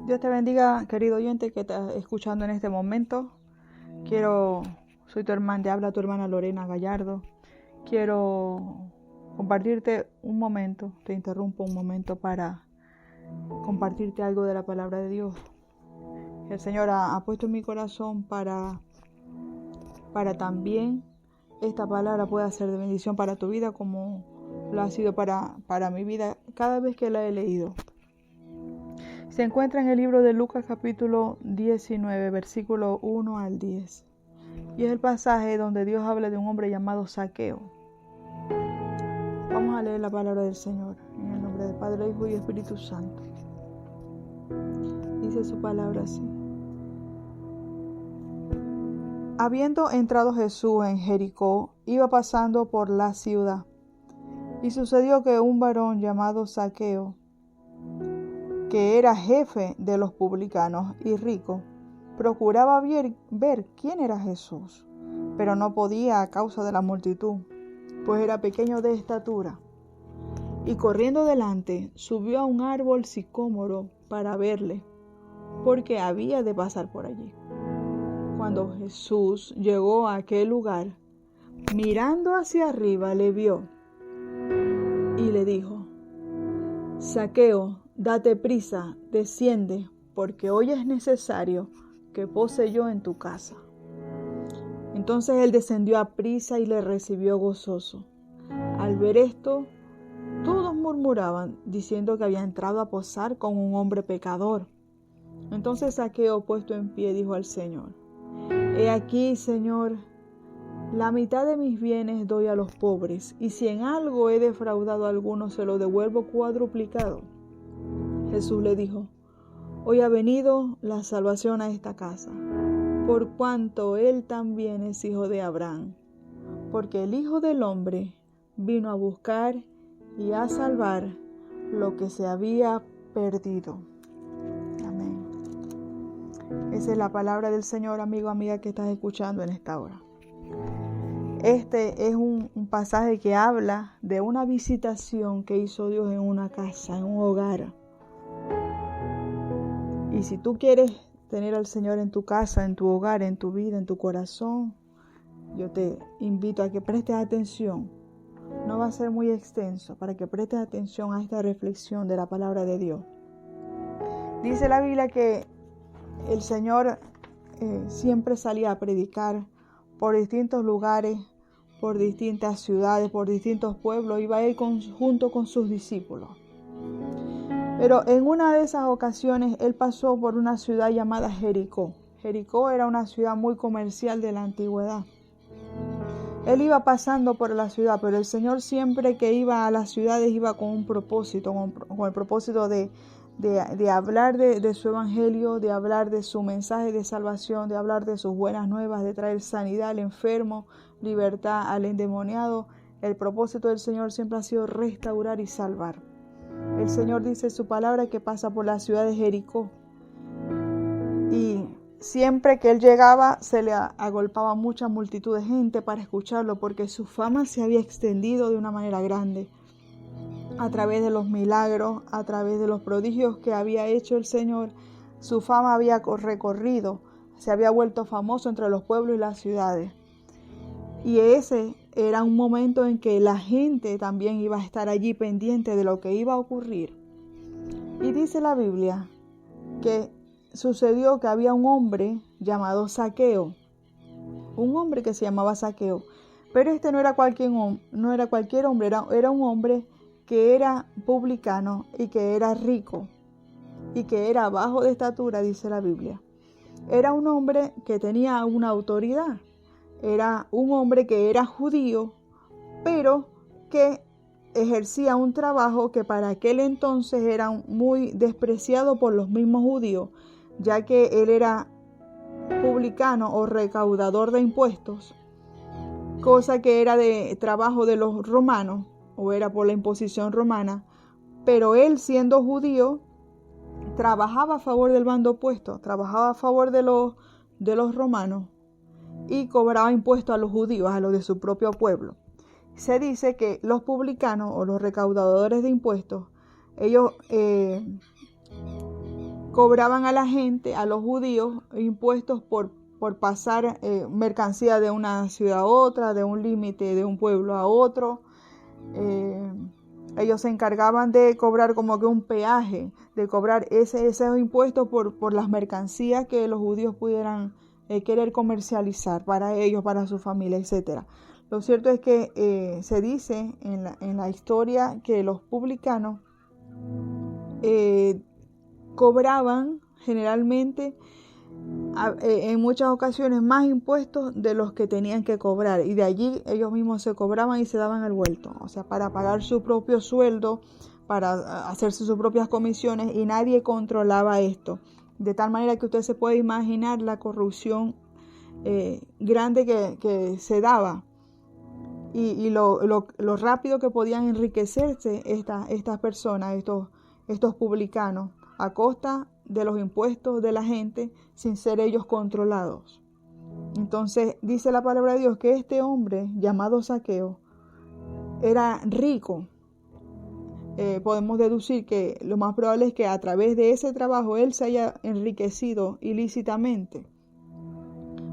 Dios te bendiga, querido oyente que estás escuchando en este momento. Soy tu hermana, te habla tu hermana Lorena Gallardo. Quiero compartirte un momento, te interrumpo un momento para compartirte algo de la palabra de Dios. El Señor ha puesto en mi corazón para también esta palabra pueda ser de bendición para tu vida como lo ha sido para mi vida cada vez que la he leído. Se encuentra en el libro de Lucas capítulo 19, versículo 1 al 10. Y es el pasaje donde Dios habla de un hombre llamado Zaqueo. Vamos a leer la palabra del Señor en el nombre del Padre, Hijo y Espíritu Santo. Dice su palabra así. Habiendo entrado Jesús en Jericó, iba pasando por la ciudad. Y sucedió que un varón llamado Zaqueo, que era jefe de los publicanos y rico, procuraba ver quién era Jesús, pero no podía a causa de la multitud, pues era pequeño de estatura. Y corriendo delante, subió a un árbol sicómoro para verle, porque había de pasar por allí. Cuando Jesús llegó a aquel lugar, mirando hacia arriba, le vio y le dijo: Zaqueo, date prisa, desciende, porque hoy es necesario que pose yo en tu casa. Entonces él descendió a prisa y le recibió gozoso. Al ver esto, todos murmuraban, diciendo que había entrado a posar con un hombre pecador. Entonces Zaqueo, puesto en pie, dijo al Señor: He aquí, Señor, la mitad de mis bienes doy a los pobres, y si en algo he defraudado a alguno, se lo devuelvo cuadruplicado. Jesús le dijo: Hoy ha venido la salvación a esta casa, por cuanto él también es hijo de Abraham, porque el Hijo del Hombre vino a buscar y a salvar lo que se había perdido. Amén. Esa es la palabra del Señor, amigo, amiga, que estás escuchando en esta hora. Este es un pasaje que habla de una visitación que hizo Dios en una casa, en un hogar. Y si tú quieres tener al Señor en tu casa, en tu hogar, en tu vida, en tu corazón, yo te invito a que prestes atención. No va a ser muy extenso, para que prestes atención a esta reflexión de la palabra de Dios. Dice la Biblia que el Señor siempre salía a predicar por distintos lugares, por distintas ciudades, por distintos pueblos. Iba a ir junto con sus discípulos. Pero en una de esas ocasiones él pasó por una ciudad llamada Jericó. Jericó era una ciudad muy comercial de la antigüedad. Él iba pasando por la ciudad, pero el Señor siempre que iba a las ciudades iba con un propósito, con el propósito de hablar de su evangelio, de hablar de su mensaje de salvación, de hablar de sus buenas nuevas, de traer sanidad al enfermo, libertad al endemoniado. El propósito del Señor siempre ha sido restaurar y salvar. El Señor dice en su palabra que pasa por la ciudad de Jericó. Y siempre que él llegaba se le agolpaba mucha multitud de gente para escucharlo, porque su fama se había extendido de una manera grande. A través de los milagros, a través de los prodigios que había hecho el Señor, su fama había recorrido, se había vuelto famoso entre los pueblos y las ciudades. Y ese era un momento en que la gente también iba a estar allí pendiente de lo que iba a ocurrir. Y dice la Biblia que sucedió que había un hombre llamado Zaqueo, un hombre que se llamaba Zaqueo, pero este no era cualquier hombre, era un hombre que era publicano y que era rico y que era bajo de estatura, dice la Biblia. Era un hombre que tenía una autoridad. Era un hombre que era judío, pero que ejercía un trabajo que para aquel entonces era muy despreciado por los mismos judíos, ya que él era publicano o recaudador de impuestos, cosa que era de trabajo de los romanos, o era por la imposición romana, pero él, siendo judío, trabajaba a favor del bando opuesto, trabajaba a favor de los romanos, y cobraba impuestos a los judíos, a los de su propio pueblo. Se dice que los publicanos o los recaudadores de impuestos, ellos cobraban a la gente, a los judíos, impuestos por pasar mercancía de una ciudad a otra, de un límite de un pueblo a otro. Ellos se encargaban de cobrar como que un peaje, de cobrar esos impuestos por las mercancías que los judíos pudieran querer comercializar para ellos, para su familia, etc. Lo cierto es que se dice en la historia que los publicanos cobraban generalmente en muchas ocasiones más impuestos de los que tenían que cobrar, y de allí ellos mismos se cobraban y se daban el vuelto, o sea, para pagar su propio sueldo, para hacerse sus propias comisiones, y nadie controlaba esto, de tal manera que usted se puede imaginar la corrupción grande que se daba y lo rápido que podían enriquecerse estas personas, estos publicanos, a costa de los impuestos de la gente, sin ser ellos controlados. Entonces dice la palabra de Dios que este hombre llamado Zaqueo era rico. Podemos deducir que lo más probable es que a través de ese trabajo él se haya enriquecido ilícitamente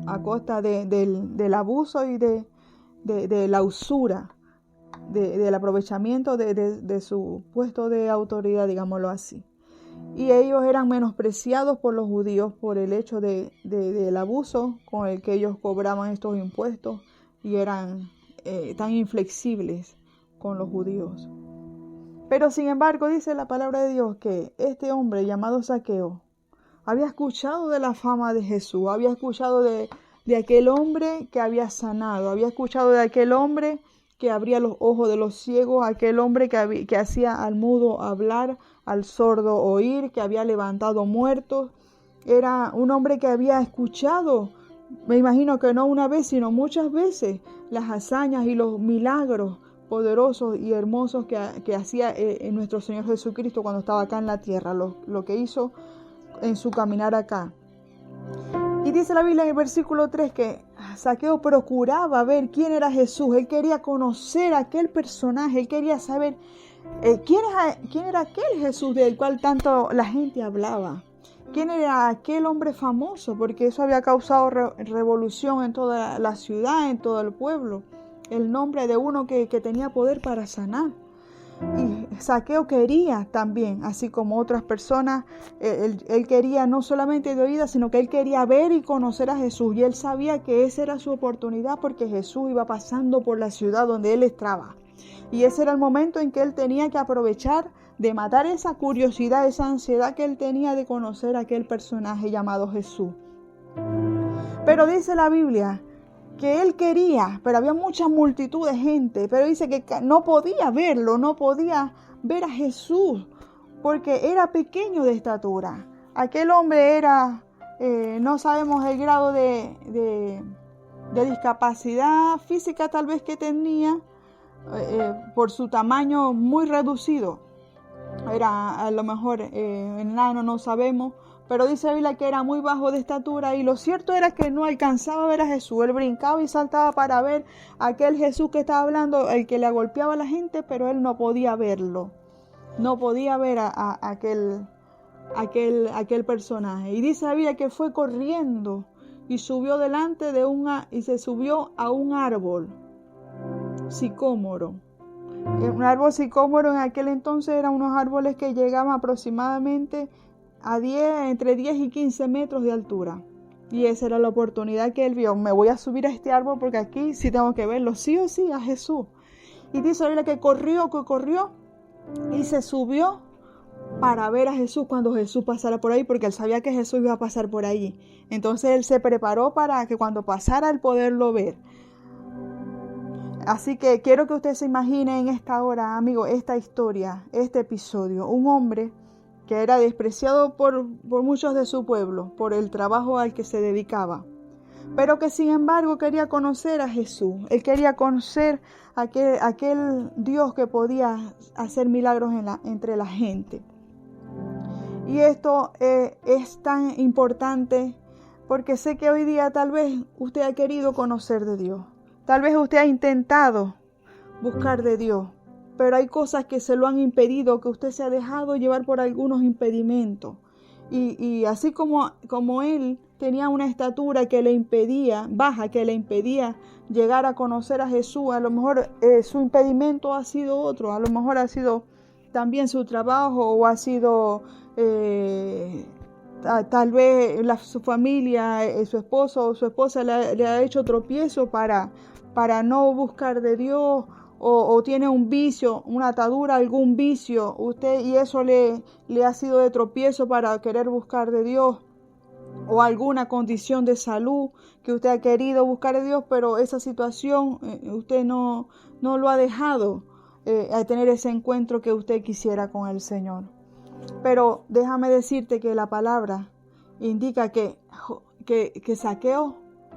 a costa del abuso y de la usura, del aprovechamiento de su puesto de autoridad, digámoslo así. Y ellos eran menospreciados por los judíos por el hecho del abuso con el que ellos cobraban estos impuestos, y eran tan inflexibles con los judíos. Pero sin embargo dice la palabra de Dios que este hombre llamado Zaqueo había escuchado de la fama de Jesús, había escuchado de aquel hombre que había sanado, había escuchado de aquel hombre que abría los ojos de los ciegos, aquel hombre que hacía al mudo hablar, al sordo oír, que había levantado muertos. Era un hombre que había escuchado, me imagino que no una vez, sino muchas veces, las hazañas y los milagros poderosos y hermosos que hacía nuestro Señor Jesucristo cuando estaba acá en la tierra, lo que hizo en su caminar acá. Y dice la Biblia en el versículo 3 que Zaqueo procuraba ver quién era Jesús. Él quería conocer a aquel personaje, él quería saber quién era aquel Jesús del cual tanto la gente hablaba. ¿Quién era aquel hombre famoso? Porque eso había causado revolución en toda la ciudad, en todo el pueblo. El nombre de uno que tenía poder para sanar. Y Zaqueo quería también, así como otras personas, él quería no solamente de oídas, sino que él quería ver y conocer a Jesús. Y él sabía que esa era su oportunidad porque Jesús iba pasando por la ciudad donde él estaba. Y ese era el momento en que él tenía que aprovechar de matar esa curiosidad, esa ansiedad que él tenía de conocer a aquel personaje llamado Jesús. Pero dice la Biblia que él quería, pero había mucha multitud de gente, pero dice que no podía verlo, no podía ver a Jesús, porque era pequeño de estatura. Aquel hombre era, no sabemos el grado de discapacidad física tal vez que tenía, por su tamaño muy reducido. Era a lo mejor enano, no sabemos, pero dice la Biblia que era muy bajo de estatura, y lo cierto era que no alcanzaba a ver a Jesús. Él brincaba y saltaba para ver a aquel Jesús que estaba hablando, el que le golpeaba a la gente, pero él no podía verlo. No podía ver a aquel personaje. Y dice la Biblia que fue corriendo y subió delante y se subió a un árbol sicómoro. Un árbol sicómoro en aquel entonces eran unos árboles que llegaban aproximadamente a entre 10 y 15 metros de altura. Y esa era la oportunidad que él vio. Me voy a subir a este árbol porque aquí sí tengo que verlo, sí o sí, a Jesús. Y dice la Biblia que corrió y se subió para ver a Jesús cuando Jesús pasara por ahí, porque él sabía que Jesús iba a pasar por allí. Entonces él se preparó para que cuando pasara él poderlo ver. Así que quiero que usted se imagine en esta hora, amigo, esta historia, este episodio. Un hombre que era despreciado por muchos de su pueblo, por el trabajo al que se dedicaba, pero que sin embargo quería conocer a Jesús. Él quería conocer aquel Dios que podía hacer milagros entre la gente. Y esto es tan importante porque sé que hoy día tal vez usted ha querido conocer de Dios. Tal vez usted ha intentado buscar de Dios, pero hay cosas que se lo han impedido, que usted se ha dejado llevar por algunos impedimentos. Y así como él tenía una estatura que le impedía, baja, que le impedía llegar a conocer a Jesús, a lo mejor su impedimento ha sido otro, a lo mejor ha sido también su trabajo o ha sido tal vez su familia, su esposo o su esposa le ha hecho tropiezo para no buscar de Dios. O tiene un vicio, una atadura, algún vicio, y eso le ha sido de tropiezo para querer buscar de Dios, o alguna condición de salud que usted ha querido buscar de Dios, pero esa situación usted no lo ha dejado a tener ese encuentro que usted quisiera con el Señor. Pero déjame decirte que la palabra indica que Zaqueo,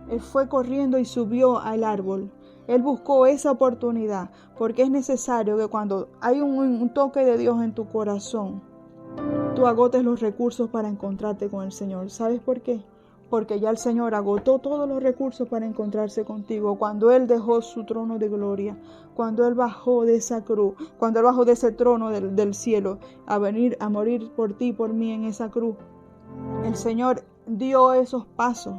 él fue corriendo y subió al árbol. Él buscó esa oportunidad, porque es necesario que cuando hay un toque de Dios en tu corazón, tú agotes los recursos para encontrarte con el Señor. ¿Sabes por qué? Porque ya el Señor agotó todos los recursos para encontrarse contigo. Cuando Él dejó su trono de gloria, cuando Él bajó de esa cruz, cuando Él bajó de ese trono del cielo a venir a morir por ti y por mí en esa cruz, el Señor dio esos pasos.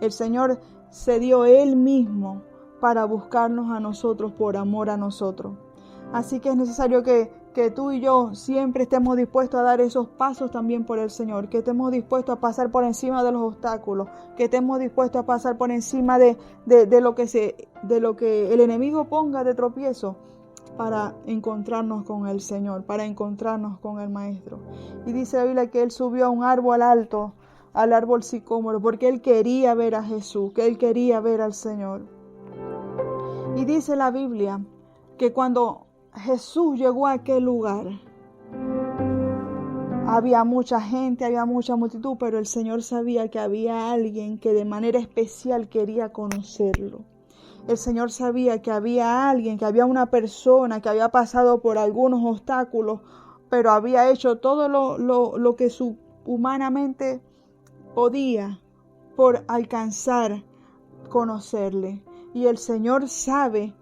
El Señor se dio Él mismo para buscarnos a nosotros por amor a nosotros. Así que es necesario que tú y yo siempre estemos dispuestos a dar esos pasos también por el Señor, que estemos dispuestos a pasar por encima de los obstáculos, que estemos dispuestos a pasar por encima de lo que el enemigo ponga de tropiezo para encontrarnos con el Señor, para encontrarnos con el Maestro. Y dice la Biblia que Él subió a un árbol alto, al árbol sicómoro, porque Él quería ver a Jesús, que Él quería ver al Señor. Y dice la Biblia que cuando Jesús llegó a aquel lugar, había mucha gente, había mucha multitud, pero el Señor sabía que había alguien que de manera especial quería conocerlo. El Señor sabía que había alguien, que había una persona que había pasado por algunos obstáculos, pero había hecho todo lo que humanamente podía por alcanzar conocerle. Y el Señor sabe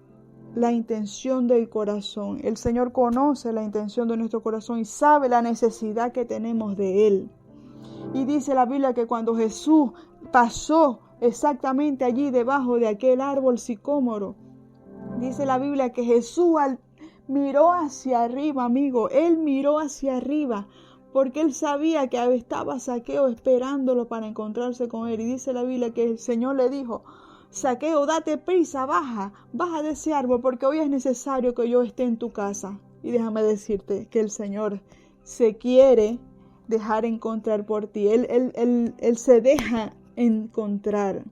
la intención del corazón. El Señor conoce la intención de nuestro corazón y sabe la necesidad que tenemos de Él. Y dice la Biblia que cuando Jesús pasó exactamente allí debajo de aquel árbol sicómoro, dice la Biblia que Jesús miró hacia arriba, amigo. Él miró hacia arriba porque Él sabía que estaba Zaqueo esperándolo para encontrarse con Él. Y dice la Biblia que el Señor le dijo: Zaqueo, date prisa, baja de ese árbol, porque hoy es necesario que yo esté en tu casa. Y déjame decirte que el Señor se quiere dejar encontrar por ti. Él se deja encontrar.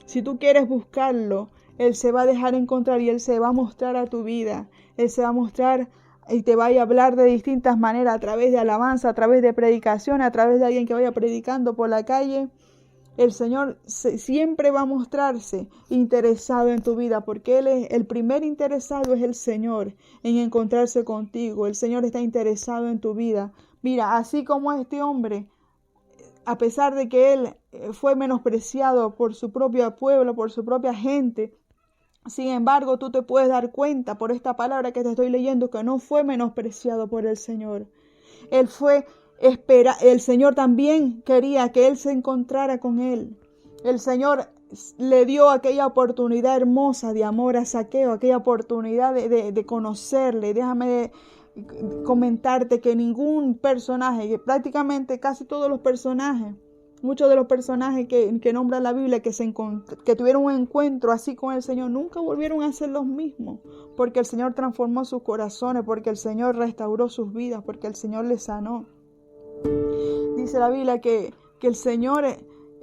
Si tú quieres buscarlo, Él se va a dejar encontrar y Él se va a mostrar a tu vida. Él se va a mostrar y te va a hablar de distintas maneras, a través de alabanza, a través de predicación, a través de alguien que vaya predicando por la calle. El Señor siempre va a mostrarse interesado en tu vida, porque Él es el primer interesado, es el Señor en encontrarse contigo. El Señor está interesado en tu vida. Mira, así como este hombre, a pesar de que él fue menospreciado por su propio pueblo, por su propia gente, sin embargo, tú te puedes dar cuenta por esta palabra que te estoy leyendo que no fue menospreciado por el Señor. El Señor también quería que él se encontrara con él. El Señor le dio aquella oportunidad hermosa de amor a Zaqueo, aquella oportunidad de conocerle. Déjame comentarte que ningún personaje, que prácticamente casi todos los personajes, muchos de los personajes que nombra la Biblia que tuvieron un encuentro así con el Señor, nunca volvieron a ser los mismos, porque el Señor transformó sus corazones, porque el Señor restauró sus vidas, porque el Señor les sanó. Dice la Biblia que el Señor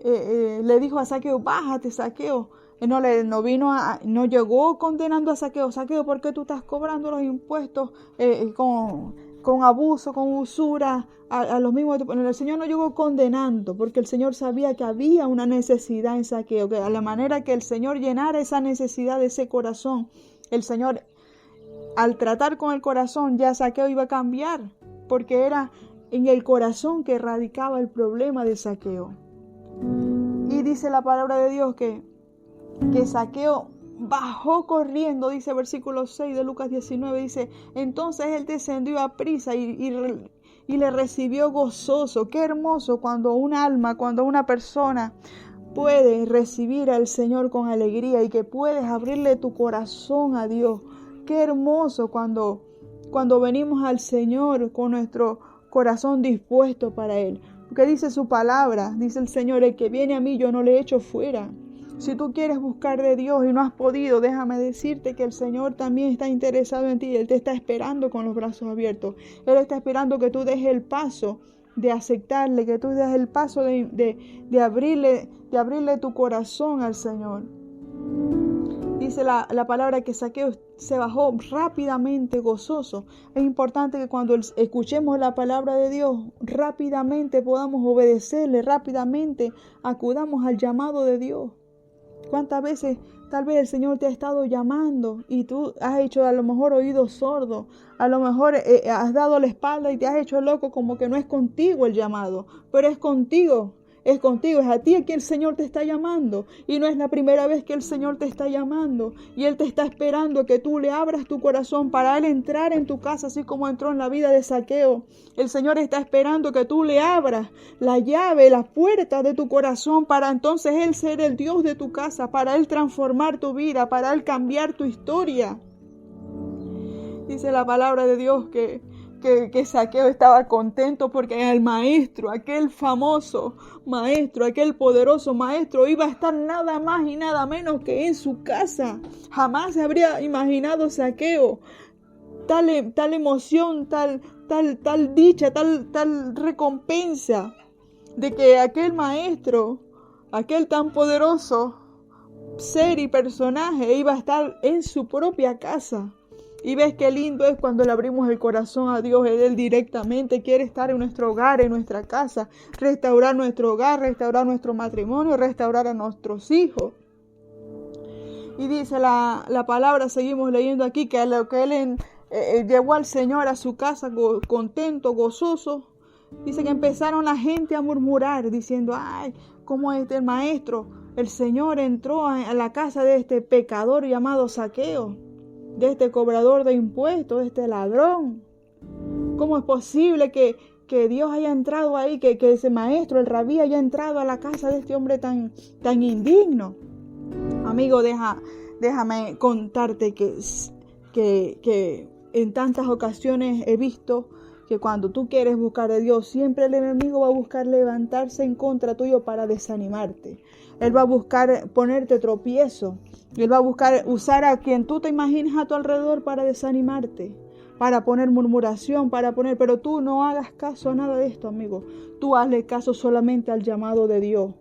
le dijo a Zaqueo: bájate, Zaqueo. No llegó condenando a Zaqueo. Zaqueo, ¿por qué tú estás cobrando los impuestos con abuso, con usura a los mismos? El Señor no llegó condenando, porque el Señor sabía que había una necesidad en Zaqueo, que a la manera que el Señor llenara esa necesidad de ese corazón, el Señor, al tratar con el corazón, ya Zaqueo iba a cambiar, porque era en el corazón que radicaba el problema de Zaqueo. Y dice la palabra de Dios que Zaqueo bajó corriendo, dice versículo 6 de Lucas 19, dice: entonces él descendió a prisa y y le recibió gozoso. Qué hermoso cuando un alma, cuando una persona puede recibir al Señor con alegría y que puedes abrirle tu corazón a Dios. Qué hermoso cuando venimos al Señor con nuestro corazón dispuesto para Él. Porque dice su palabra, dice el Señor, el que viene a mí yo no le echo fuera. Si tú quieres buscar de Dios y no has podido, déjame decirte que el Señor también está interesado en ti. Él te está esperando con los brazos abiertos. Él está esperando que tú des el paso de aceptarle, que tú des el paso de abrirle tu corazón al Señor. Dice la palabra que Zaqueo se bajó rápidamente gozoso. Es importante que cuando escuchemos la palabra de Dios, rápidamente podamos obedecerle, rápidamente acudamos al llamado de Dios. ¿Cuántas veces tal vez el Señor te ha estado llamando y tú has hecho a lo mejor oídos sordos? A lo mejor has dado la espalda y te has hecho loco como que no es contigo el llamado, pero es contigo. Es contigo, es a ti a quien el Señor te está llamando. Y no es la primera vez que el Señor te está llamando. Y Él te está esperando que tú le abras tu corazón para Él entrar en tu casa, así como entró en la vida de Zaqueo. El Señor está esperando que tú le abras la llave, la puerta de tu corazón, para entonces Él ser el Dios de tu casa, para Él transformar tu vida, para Él cambiar tu historia. Dice la palabra de Dios que Zaqueo estaba contento porque el maestro, aquel famoso maestro, aquel poderoso maestro, iba a estar nada más y nada menos que en su casa. Jamás se habría imaginado Zaqueo tal emoción, tal dicha, tal recompensa de que aquel maestro, aquel tan poderoso ser y personaje iba a estar en su propia casa. Y ves qué lindo es cuando le abrimos el corazón a Dios. Él directamente quiere estar en nuestro hogar, en nuestra casa, restaurar nuestro hogar, restaurar nuestro matrimonio, restaurar a nuestros hijos. Y dice la palabra, seguimos leyendo aquí, que a lo que él llevó al Señor a su casa contento, gozoso. Dice que empezaron la gente a murmurar diciendo, ay, ¿cómo es el maestro? El Señor entró a la casa de este pecador llamado Zaqueo, de este cobrador de impuestos, de este ladrón. ¿Cómo es posible que Dios haya entrado ahí, que ese maestro, el rabí, haya entrado a la casa de este hombre tan indigno? Amigo, déjame contarte que en tantas ocasiones he visto que cuando tú quieres buscar de Dios, siempre el enemigo va a buscar levantarse en contra tuyo para desanimarte. Él va a buscar ponerte tropiezo. Él va a buscar usar a quien tú te imaginas a tu alrededor para desanimarte, para poner murmuración, pero tú no hagas caso a nada de esto, amigo. Tú hazle caso solamente al llamado de Dios.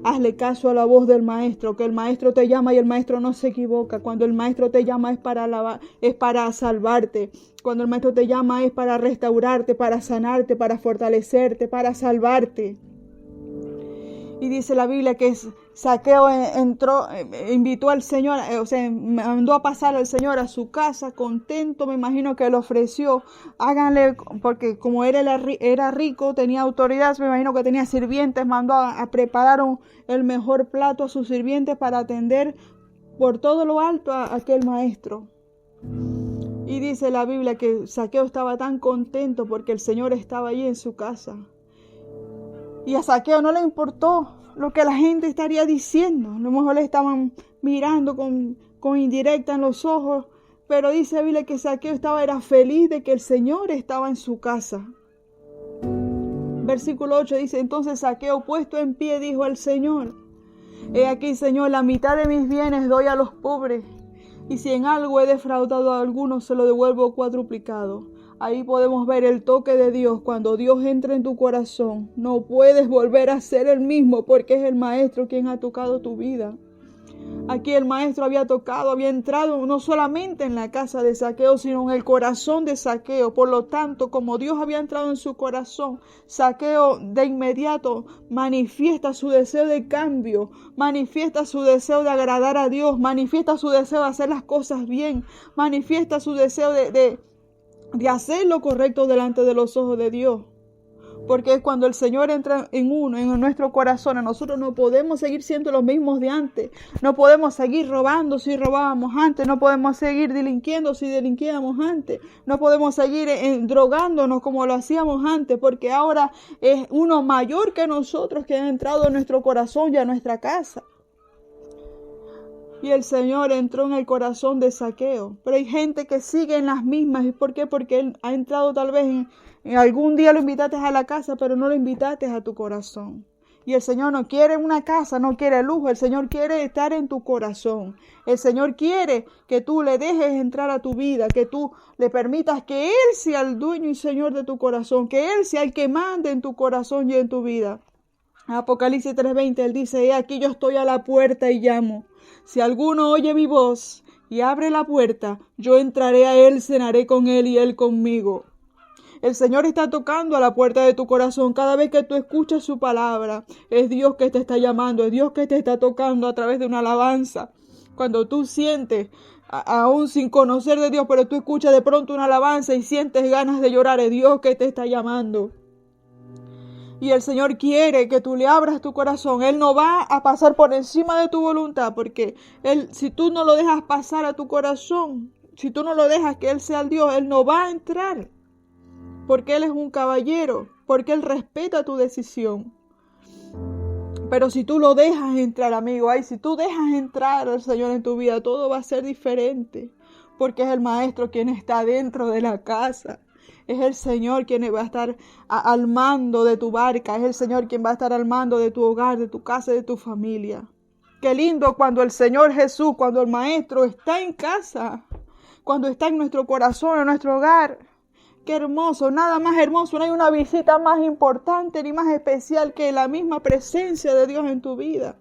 Hazle caso a la voz del maestro, que el maestro te llama y el maestro no se equivoca. Cuando el maestro te llama es para salvarte. Cuando el maestro te llama es para restaurarte, para sanarte, para fortalecerte, para salvarte. Y dice la Biblia que Zaqueo entró, invitó al Señor, mandó a pasar al Señor a su casa, contento, me imagino que le ofreció, háganle, porque como era rico, tenía autoridad, me imagino que tenía sirvientes, mandó a preparar el mejor plato a sus sirvientes para atender por todo lo alto a aquel maestro. Y dice la Biblia que Zaqueo estaba tan contento porque el Señor estaba allí en su casa. Y a Zaqueo no le importó lo que la gente estaría diciendo. A lo mejor le estaban mirando con indirecta en los ojos. Pero dice la Biblia que Zaqueo era feliz de que el Señor estaba en su casa. Versículo 8 dice, entonces Zaqueo puesto en pie dijo al Señor, he aquí, Señor, la mitad de mis bienes doy a los pobres. Y si en algo he defraudado a alguno, se lo devuelvo cuadruplicado. Ahí podemos ver el toque de Dios. Cuando Dios entra en tu corazón, no puedes volver a ser el mismo porque es el maestro quien ha tocado tu vida. Aquí el maestro había entrado no solamente en la casa de Zaqueo, sino en el corazón de Zaqueo. Por lo tanto, como Dios había entrado en su corazón, Zaqueo de inmediato manifiesta su deseo de cambio, manifiesta su deseo de agradar a Dios, manifiesta su deseo de hacer las cosas bien, manifiesta su deseo de hacer lo correcto delante de los ojos de Dios. Porque cuando el Señor entra en nuestro corazón, nosotros no podemos seguir siendo los mismos de antes. No podemos seguir robando si robábamos antes. No podemos seguir delinquiendo si delinquíamos antes. No podemos seguir drogándonos como lo hacíamos antes. Porque ahora es uno mayor que nosotros que ha entrado en nuestro corazón y a nuestra casa. Y el Señor entró en el corazón de Zaqueo. Pero hay gente que sigue en las mismas. ¿Y por qué? Porque él ha entrado tal vez en algún día lo invitaste a la casa, pero no lo invitaste a tu corazón. Y el Señor no quiere una casa, no quiere lujo. El Señor quiere estar en tu corazón. El Señor quiere que tú le dejes entrar a tu vida, que tú le permitas que Él sea el dueño y Señor de tu corazón, que Él sea el que mande en tu corazón y en tu vida. Apocalipsis 3:20, Él dice: he aquí yo estoy a la puerta y llamo. Si alguno oye mi voz y abre la puerta, yo entraré a Él, cenaré con Él y Él conmigo. El Señor está tocando a la puerta de tu corazón. Cada vez que tú escuchas su palabra, es Dios que te está llamando, es Dios que te está tocando a través de una alabanza. Cuando tú sientes, aún sin conocer de Dios, pero tú escuchas de pronto una alabanza y sientes ganas de llorar, es Dios que te está llamando. Y el Señor quiere que tú le abras tu corazón. Él no va a pasar por encima de tu voluntad, porque si tú no lo dejas pasar a tu corazón, si tú no lo dejas que Él sea el Dios, Él no va a entrar. Porque Él es un caballero, porque Él respeta tu decisión. Pero si tú lo dejas entrar, amigo, si tú dejas entrar al Señor en tu vida, todo va a ser diferente. Porque es el Maestro quien está dentro de la casa. Es el Señor quien va a estar al mando de tu barca. Es el Señor quien va a estar al mando de tu hogar, de tu casa, de tu familia. Qué lindo cuando el Señor Jesús, cuando el Maestro está en casa. Cuando está en nuestro corazón, en nuestro hogar. Qué hermoso, nada más hermoso. No hay una visita más importante ni más especial que la misma presencia de Dios en tu vida.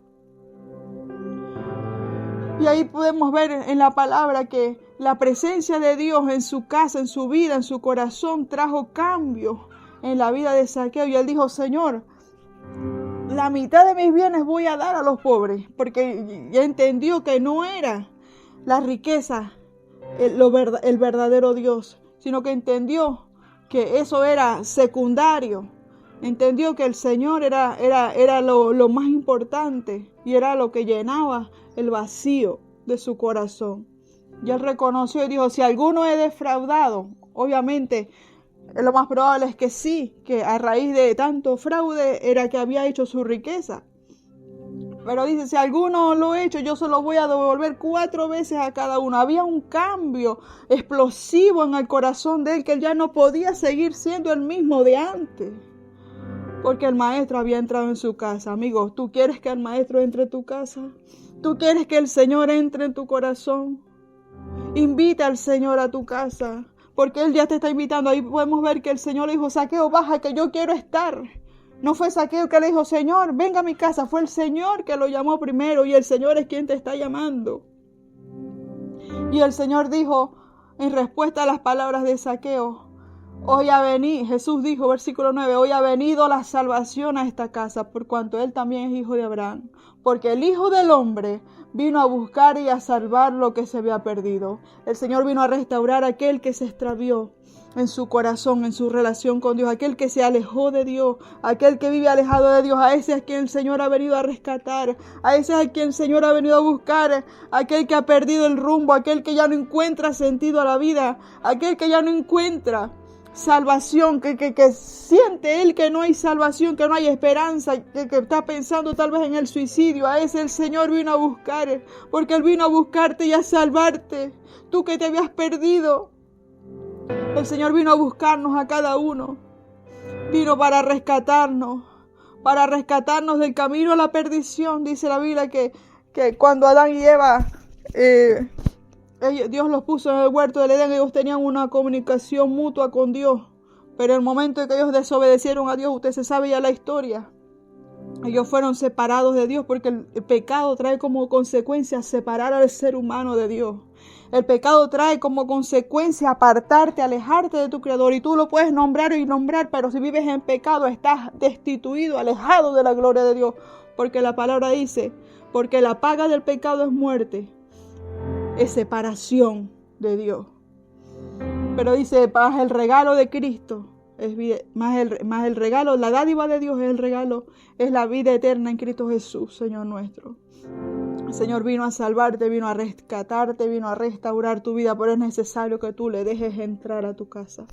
Y ahí podemos ver en la palabra que la presencia de Dios en su casa, en su vida, en su corazón, trajo cambios en la vida de Zaqueo. Y él dijo: Señor, la mitad de mis bienes voy a dar a los pobres. Porque ya entendió que no era la riqueza el verdadero Dios, sino que entendió que eso era secundario. Entendió que el Señor era lo más importante y era lo que llenaba el vacío de su corazón. Y él reconoció y dijo: si alguno he defraudado, obviamente lo más probable es que sí, que a raíz de tanto fraude era que había hecho su riqueza. Pero dice: si alguno lo he hecho, yo se lo voy a devolver 4 veces a cada uno. Había un cambio explosivo en el corazón de él, que él ya no podía seguir siendo el mismo de antes. Porque el Maestro había entrado en su casa. Amigos, ¿tú quieres que el Maestro entre en tu casa? ¿Tú quieres que el Señor entre en tu corazón? Invita al Señor a tu casa, porque Él ya te está invitando. Ahí podemos ver que el Señor le dijo: Zaqueo, baja, que yo quiero estar. No fue Zaqueo que le dijo: Señor, venga a mi casa. Fue el Señor que lo llamó primero, y el Señor es quien te está llamando. Y el Señor dijo, en respuesta a las palabras de Zaqueo: hoy ha venido, Jesús dijo, versículo 9, hoy ha venido la salvación a esta casa, por cuanto él también es hijo de Abraham. Porque el Hijo del Hombre vino a buscar y a salvar lo que se había perdido. El Señor vino a restaurar aquel que se extravió en su corazón, en su relación con Dios, aquel que se alejó de Dios, aquel que vive alejado de Dios. A ese es quien el Señor ha venido a rescatar, a ese es a quien el Señor ha venido a buscar, aquel que ha perdido el rumbo, aquel que ya no encuentra sentido a la vida, aquel que ya no encuentra salvación, que siente él que no hay salvación, que no hay esperanza, que está pensando tal vez en el suicidio. A ese el Señor vino a buscar, porque Él vino a buscarte y a salvarte. Tú que te habías perdido, el Señor vino a buscarnos a cada uno. Vino para rescatarnos del camino a la perdición. Dice la Biblia que cuando Adán y Eva, Dios los puso en el huerto del Edén, ellos tenían una comunicación mutua con Dios. Pero en el momento en que ellos desobedecieron a Dios, usted se sabe ya la historia. Ellos fueron separados de Dios, porque el pecado trae como consecuencia separar al ser humano de Dios. El pecado trae como consecuencia apartarte, alejarte de tu Creador. Y tú lo puedes nombrar y nombrar, pero si vives en pecado estás destituido, alejado de la gloria de Dios. Porque la palabra dice, porque la paga del pecado es muerte. Es separación de Dios. Pero dice, para el regalo de Cristo más el regalo, la dádiva de Dios es el regalo, es la vida eterna en Cristo Jesús, Señor nuestro. El Señor vino a salvarte, vino a rescatarte, vino a restaurar tu vida, pero es necesario que tú le dejes entrar a tu casa.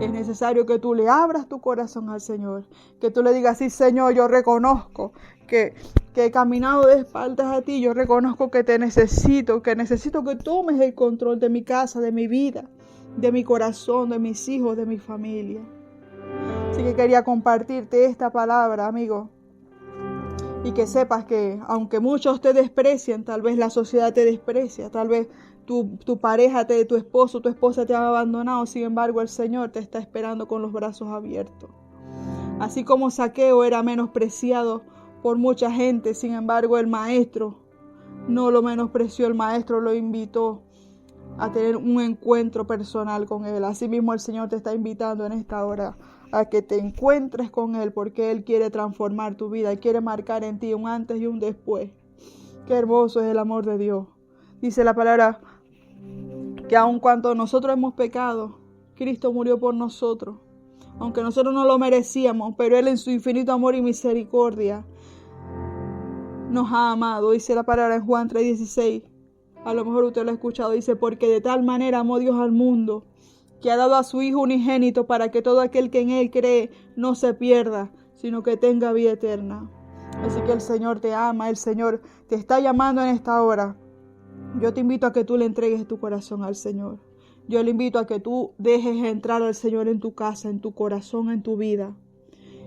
Es necesario que tú le abras tu corazón al Señor, que tú le digas, sí, Señor, yo reconozco que he caminado de espaldas a ti, yo reconozco que te necesito, que tomes el control de mi casa, de mi vida, de mi corazón, de mis hijos, de mi familia. Así que quería compartirte esta palabra, amigo. Y que sepas que aunque muchos te desprecian, tal vez la sociedad te desprecia, tal vez tu pareja, tu esposo, tu esposa te han abandonado, sin embargo el Señor te está esperando con los brazos abiertos. Así como Zaqueo era menospreciado por mucha gente, sin embargo el maestro no lo menospreció, el maestro lo invitó a tener un encuentro personal con él. Así mismo el Señor te está invitando en esta hora a que te encuentres con Él, porque Él quiere transformar tu vida, Él quiere marcar en ti un antes y un después. Qué hermoso es el amor de Dios. Dice la palabra que aun cuando nosotros hemos pecado, Cristo murió por nosotros, aunque nosotros no lo merecíamos, pero Él en su infinito amor y misericordia nos ha amado. Dice la palabra en Juan 3:16, a lo mejor usted lo ha escuchado, dice, porque de tal manera amó Dios al mundo, que ha dado a su Hijo unigénito para que todo aquel que en Él cree no se pierda, sino que tenga vida eterna. Así que el Señor te ama, el Señor te está llamando en esta hora. Yo te invito a que tú le entregues tu corazón al Señor. Yo le invito a que tú dejes entrar al Señor en tu casa, en tu corazón, en tu vida.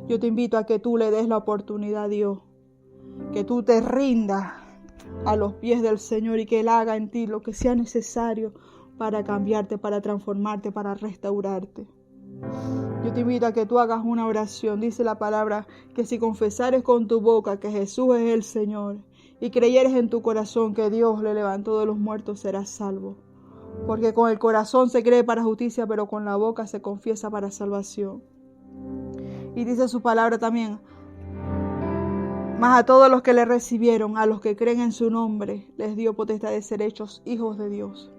Yo te invito a que tú le des la oportunidad a Dios, que tú te rindas a los pies del Señor y que Él haga en ti lo que sea necesario para cambiarte, para transformarte, para restaurarte. Yo te invito a que tú hagas una oración. Dice la palabra que si confesares con tu boca que Jesús es el Señor y creyeres en tu corazón que Dios le levantó de los muertos, serás salvo. Porque con el corazón se cree para justicia, pero con la boca se confiesa para salvación. Y dice su palabra también, mas a todos los que le recibieron, a los que creen en su nombre, les dio potestad de ser hechos hijos de Dios.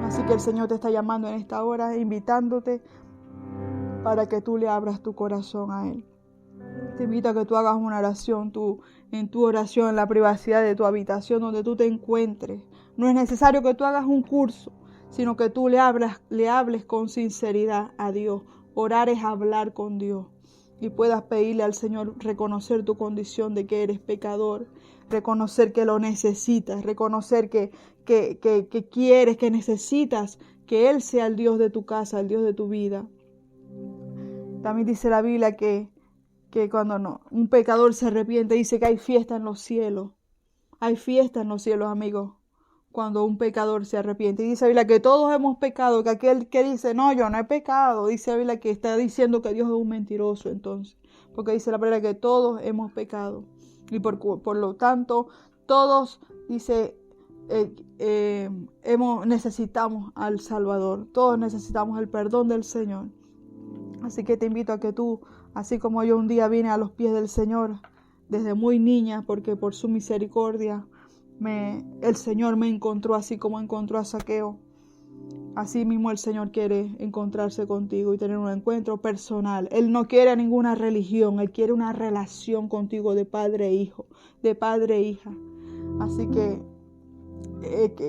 Así que el Señor te está llamando en esta hora, invitándote para que tú le abras tu corazón a Él. Te invito a que tú hagas una oración, en tu oración, en la privacidad de tu habitación, donde tú te encuentres. No es necesario que tú hagas un curso, sino que tú le hables con sinceridad a Dios. Orar es hablar con Dios. Y puedas pedirle al Señor reconocer tu condición de que eres pecador, reconocer que lo necesitas, reconocer que quieres, que necesitas que Él sea el Dios de tu casa, el Dios de tu vida. También dice la Biblia que cuando un pecador se arrepiente, dice que hay fiesta en los cielos. Hay fiesta en los cielos, amigos, cuando un pecador se arrepiente. Y dice la Biblia que todos hemos pecado, que aquel que dice, no, yo no he pecado, dice la Biblia que está diciendo que Dios es un mentiroso entonces. Porque dice la palabra que todos hemos pecado. Y por lo tanto, todos, dice, necesitamos al Salvador. Todos necesitamos el perdón del Señor. Así que te invito a que tú, así como yo un día vine a los pies del Señor, desde muy niña, porque por su misericordia el Señor me encontró así como encontró a Zaqueo. Así mismo el Señor quiere encontrarse contigo y tener un encuentro personal. Él no quiere ninguna religión, Él quiere una relación contigo de padre e hijo, de padre e hija. Así que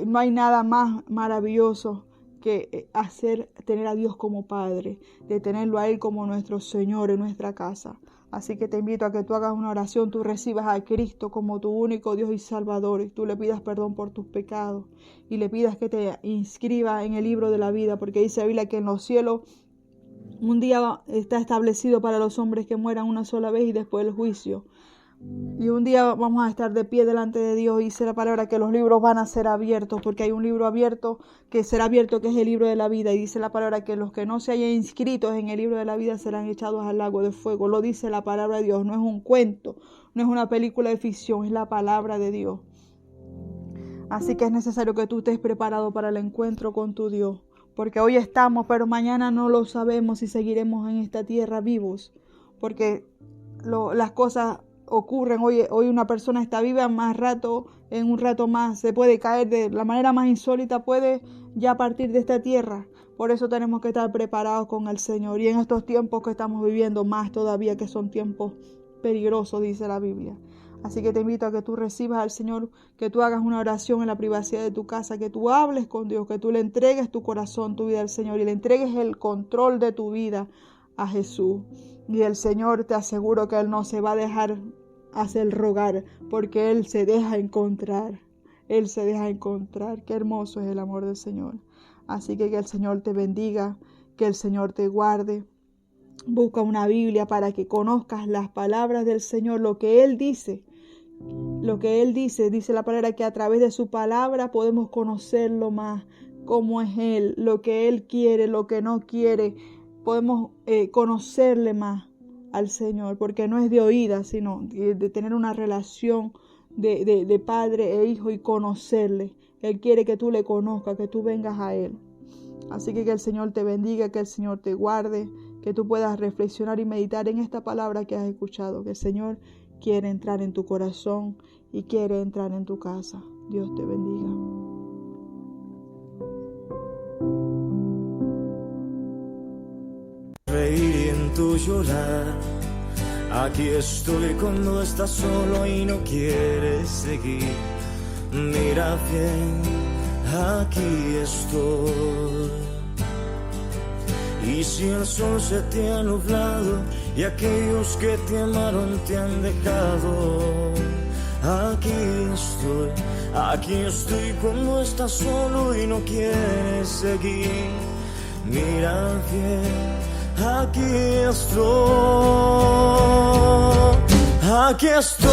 no hay nada más maravilloso que tener a Dios como Padre, de tenerlo a Él como nuestro Señor en nuestra casa. Así que te invito a que tú hagas una oración, tú recibas a Cristo como tu único Dios y Salvador, y tú le pidas perdón por tus pecados, y le pidas que te inscriba en el libro de la vida, porque dice la Biblia que en los cielos un día está establecido para los hombres que mueran una sola vez y después el juicio. Y un día vamos a estar de pie delante de Dios y dice la palabra que los libros van a ser abiertos, porque hay un libro abierto que será abierto, que es el libro de la vida. Y dice la palabra que los que no se hayan inscritos en el libro de la vida serán echados al lago de fuego. Lo dice la palabra de Dios, no es un cuento, no es una película de ficción, es la palabra de Dios. Así que es necesario que tú estés preparado para el encuentro con tu Dios, porque hoy estamos, pero mañana no lo sabemos si seguiremos en esta tierra vivos, porque las cosas ocurren. Hoy una persona está viva, más rato, en un rato más se puede caer de la manera más insólita, puede ya partir de esta tierra, Por eso tenemos que estar preparados con el Señor. Y en estos tiempos que estamos viviendo, más todavía, que son tiempos peligrosos, dice la Biblia. Así que te invito a que tú recibas al Señor, que tú hagas una oración en la privacidad de tu casa, que tú hables con Dios, que tú le entregues tu corazón, tu vida al Señor y le entregues el control de tu vida a Jesús. Y el Señor, te aseguro que Él no se va a dejar hacer rogar, porque Él se deja encontrar. Él se deja encontrar. Qué hermoso es el amor del Señor. Así que el Señor te bendiga, que el Señor te guarde. Busca una Biblia para que conozcas las palabras del Señor, lo que Él dice. Lo que Él dice la palabra, que a través de su palabra podemos conocerlo más, cómo es Él, lo que Él quiere, lo que no quiere. Podemos conocerle más al Señor, porque no es de oídas, sino de tener una relación de padre e hijo y conocerle. Él quiere que tú le conozcas, que tú vengas a Él. Así que el Señor te bendiga, que el Señor te guarde, que tú puedas reflexionar y meditar en esta palabra que has escuchado, que el Señor quiere entrar en tu corazón y quiere entrar en tu casa. Dios te bendiga. Reír en tu llorar. Aquí estoy cuando estás solo y no quieres seguir. Mira bien, aquí estoy. Y si el sol se te ha nublado y aquellos que te amaron te han dejado, aquí estoy cuando estás solo y no quieres seguir. Mira bien, aquí estoy, aquí estoy,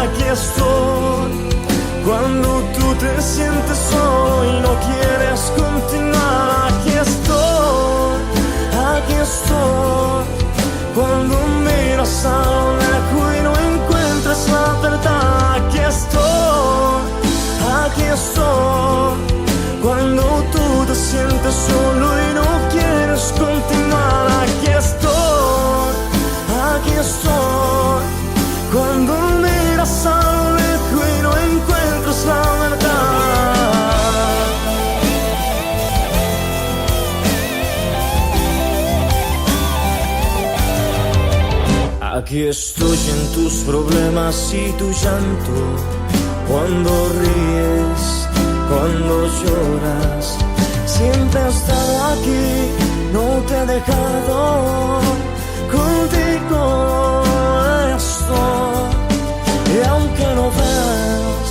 aquí estoy. Cuando tú te sientes solo y no quieres continuar, aquí estoy. Cuando miras a lo lejos y no encuentras la verdad, aquí estoy. Cuando tú te sientes solo y no quieres continuar, aquí estoy. Cuando miras a lo lejos y no encuentras la verdad. Aquí estoy en tus problemas y tu llanto, cuando ríes, cuando lloras. Siempre he estado aquí, no te he dejado, contigo estoy. Y aunque no veas,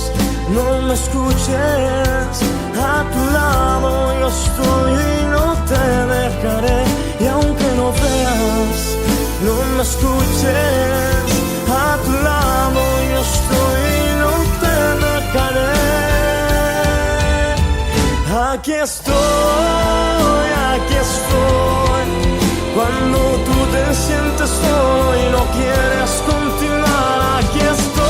no me escuches, a tu lado yo estoy y no te dejaré. Y aunque no veas, no me escuches, a tu lado yo estoy y no te dejaré. Aquí estoy, cuando tú te sientes solo y no quieres continuar, aquí estoy.